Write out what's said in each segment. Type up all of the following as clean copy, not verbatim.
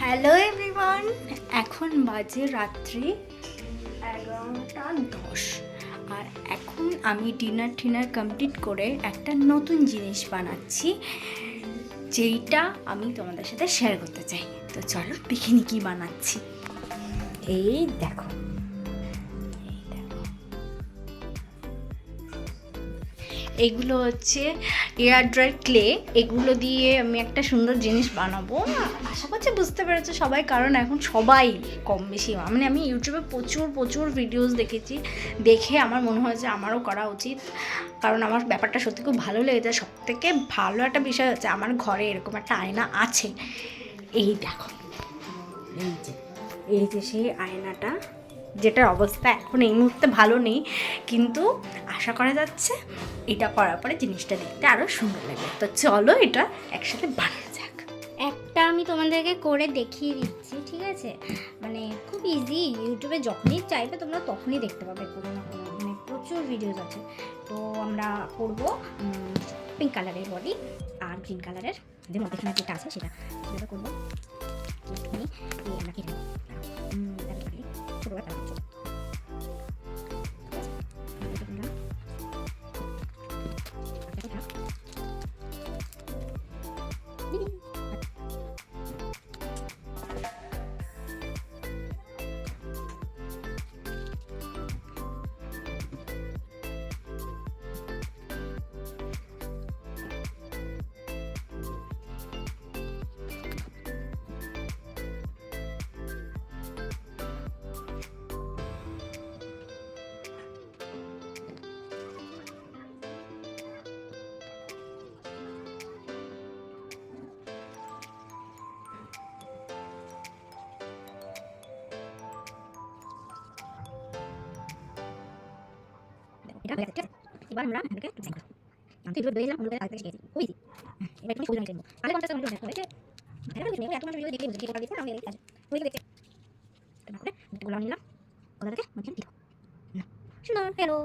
Hello everyone, এখন বাজে রাত্রি 11:10 আর এখন আমি ডিনার কমপ্লিট করে একটা নতুন জিনিস বানাচ্ছি, যেইটা আমি তোমাদের সাথে শেয়ার করতে চাই। তো চলো দেখে নি কি বানাচ্ছি। এই দেখো, এগুলো হচ্ছে এয়ার ড্রাই ক্লে। এগুলো দিয়ে আমি একটা সুন্দর জিনিস বানাবো, আশা করছি বুঝতে পেরেছো সবাই, কারণ এখন সবাই কম বেশি, মানে আমি ইউটিউবে প্রচুর ভিডিওস দেখেছি, দেখে আমার মনে হয় যে আমারও করা উচিত, কারণ আমার ব্যাপারটা সত্যি খুব ভালো লেগেছে। সবথেকে ভালো একটা বিষয় হচ্ছে আমার ঘরে এরকম একটা আয়না আছে। এই দেখো, এই যে সেই আয়নাটা, যেটার অবস্থা এখন এই মুহূর্তে ভালো নেই, কিন্তু আশা করা যাচ্ছে এটা করার পরে জিনিসটা দেখতে আরও সুন্দর লাগবে। তো চলো এটা একসাথে বানানো যাক। একটা আমি তোমাদেরকে করে দেখিয়ে দিচ্ছি, ঠিক আছে? মানে খুব ইজি, ইউটিউবে যখনই চাইবে তোমরা তখনই দেখতে পাবে, কোনো না কোনো, মানে প্রচুর ভিডিওস আছে। তো আমরা করবো পিঙ্ক কালারের বডি আর গ্রিন কালারের যে মধ্যেখানে যেটা আছে সেটা করবো। এবার আমরা এটাকে ডিজাইন করব। আমি তো এগুলো বলে দিলাম, আমরা আগে থেকে শিখেছি, খুব ইজি। এবার তুমি সবুজ রঙের নেব, আগে 50 সেকেন্ড দেখতে হবে। এটা দেখো, এত মানুষ ভিডিও দেখলে বুঝতে পারবে না, আমি এই কাজ ওই দেখে তারপরে এগুলো নিলাম, কলাটাকে মধ্যে দিলাম না, সুন্দর হ্যালো।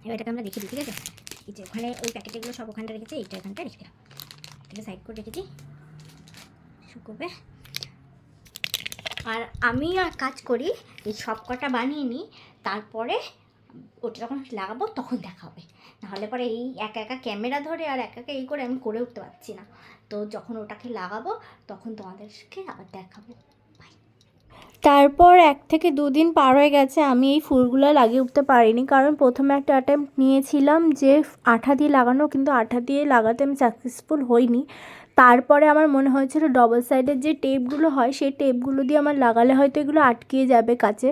এবার এটাকে আমরা রেখে দিই, ঠিক আছে? এই যে ওখানে ওই প্যাকেটগুলো সব ওখানটা রেখেছি, এইটা এখানটা রেখে দিলাম, এটাকে সাইড করে রেখেছি, শুকোবে। আর আমি আর কাজ করি, এই সব কটা বানিয়ে নিই, তারপরে ওটা যখন লাগাবো তখন দেখা হবে। নাহলে পরে এই একা একা ক্যামেরা ধরে আর একা একা এই করে আমি করে উঠতে পারছি না। তো যখন ওটাকে লাগাবো তখন তোমাদেরকে আবার দেখাবো। তারপর 1 থেকে 2 দিন পার হয়ে গেছে, আমি এই ফুলগুলো লাগিয়ে উঠতে পারিনি, কারণ প্রথমে একটা অ্যাটেম্প্ট নিয়েছিলাম যে আঠা দিয়ে লাগানো, কিন্তু আঠা দিয়ে লাগাতে আমি সাকসেসফুল হইনি। তারপরে আমার মনে হয়েছিল ডবল সাইডের যে টেপগুলো হয় সেই টেপগুলো দিয়ে আমার লাগালে হয়তো এগুলো আটকে যাবে কাছে।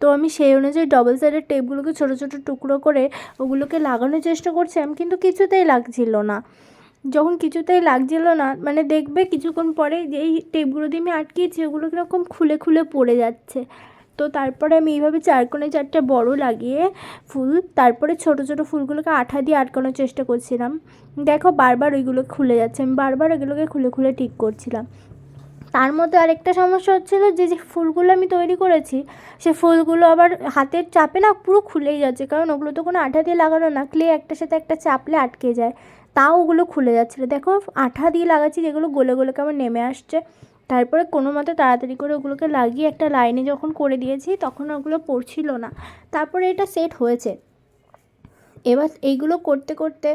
তো আমি সেই অনুযায়ী ডবল সাইডের টেপগুলোকে ছোটো ছোটো টুকরো করে ওগুলোকে লাগানোর চেষ্টা করছিলাম, কিন্তু কিছুতেই লাগছিল না। যখন কিছুতেই লাগছিল না, মানে দেখবে কিছুক্ষণ পরে যেই টেপগুলো দিয়ে আমি আটকিয়েছি ওগুলো কীরকম খুলে খুলে পড়ে যাচ্ছে। তো তারপরে আমি এইভাবে 4 কোণে 4টা বড় লাগিয়ে ফুল, তারপরে ছোটো ছোটো ফুলগুলোকে আঠা দিয়ে আটকানোর চেষ্টা করছিলাম। দেখো বারবার ওইগুলো খুলে যাচ্ছে, আমি বারবার ওইগুলোকে খুলে খুলে ঠিক করছিলাম। তার মধ্যে আরেকটা সমস্যা হচ্ছিলো, যে যে ফুলগুলো আমি তৈরি করেছি সে ফুলগুলো আবার হাতের চাপে না পুরো খুলেই যাচ্ছে, কারণ ওগুলো তো কোনো আঠা দিয়ে লাগানো না, ক্লে একটার সাথে একটা চাপলে আটকে যায়, তাও ওগুলো খুলে যাচ্ছিলো। দেখো আঠা দিয়ে লাগাচ্ছি যেগুলো গলে গলে কেমন নেমে আসছে। তারপরে কোনো মতে তাড়াতাড়ি করে ওগুলোকে লাগিয়ে একটা লাইনে যখন করে দিয়েছি তখন ওগুলো পড়ছিল না। তারপরে এটা সেট হয়েছে। এবার এইগুলো করতে করতে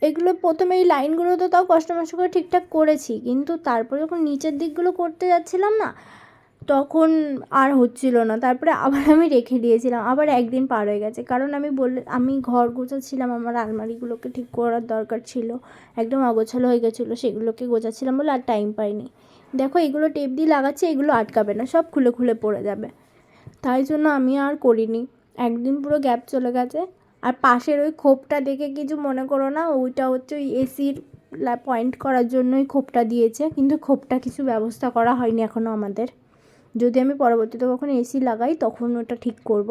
এগুলো প্রথমে এই লাইনগুলো তো তাও কষ্ট মষ্ট করে ঠিকঠাক করেছি, কিন্তু তারপরে যখন নিচের দিকগুলো করতে যাচ্ছিলাম না তখন আর হচ্ছিল না। তারপরে আবার আমি রেখে দিয়েছিলাম, আবার 1 দিন পার হয়ে গেছে, কারণ আমি ঘর গোছাচ্ছিলাম, আমার আলমারিগুলোকে ঠিক করার দরকার ছিল, একদম অগোছালো হয়ে গেছিলো, সেগুলোকে গোছাচ্ছিলাম বলে আর টাইম পাইনি। দেখো এগুলো টেপ দিয়ে লাগাচ্ছি, এগুলো আটকাবে না, সব খুলে খুলে পড়ে যাবে, তাই জন্য আমি আর করিনি। 1 দিন পুরো গ্যাপ চলে গেছে। আর পাশের ওই খোপটা দেখে কিছু মনে করো না, ওইটা হচ্ছে ওই এসির পয়েন্ট করার জন্যই খোপটা দিয়েছে, কিন্তু খোপটা কিছু ব্যবস্থা করা হয়নি এখনও আমাদের। যদি আমি পরবর্তীতে কখনো এসি লাগাই তখন ওটা ঠিক করব।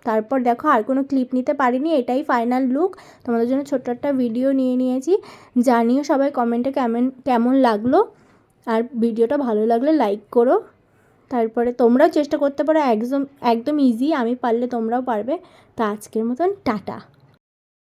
তারপর দেখো আর কোনো ক্লিপ নিতে পারিনি, এটাই ফাইনাল লুক। তোমাদের জন্য ছোট্ট একটা ভিডিও নিয়ে নিয়েছি, জানিও সবাই কমেন্টে কেমন লাগলো, আর ভিডিওটা ভালো লাগলে লাইক করো। তারপরে তোমরাও চেষ্টা করতে পারো, একদম ইজি, আমি পারলে তোমরাও পারবে। তো আজকের মতন টাটা।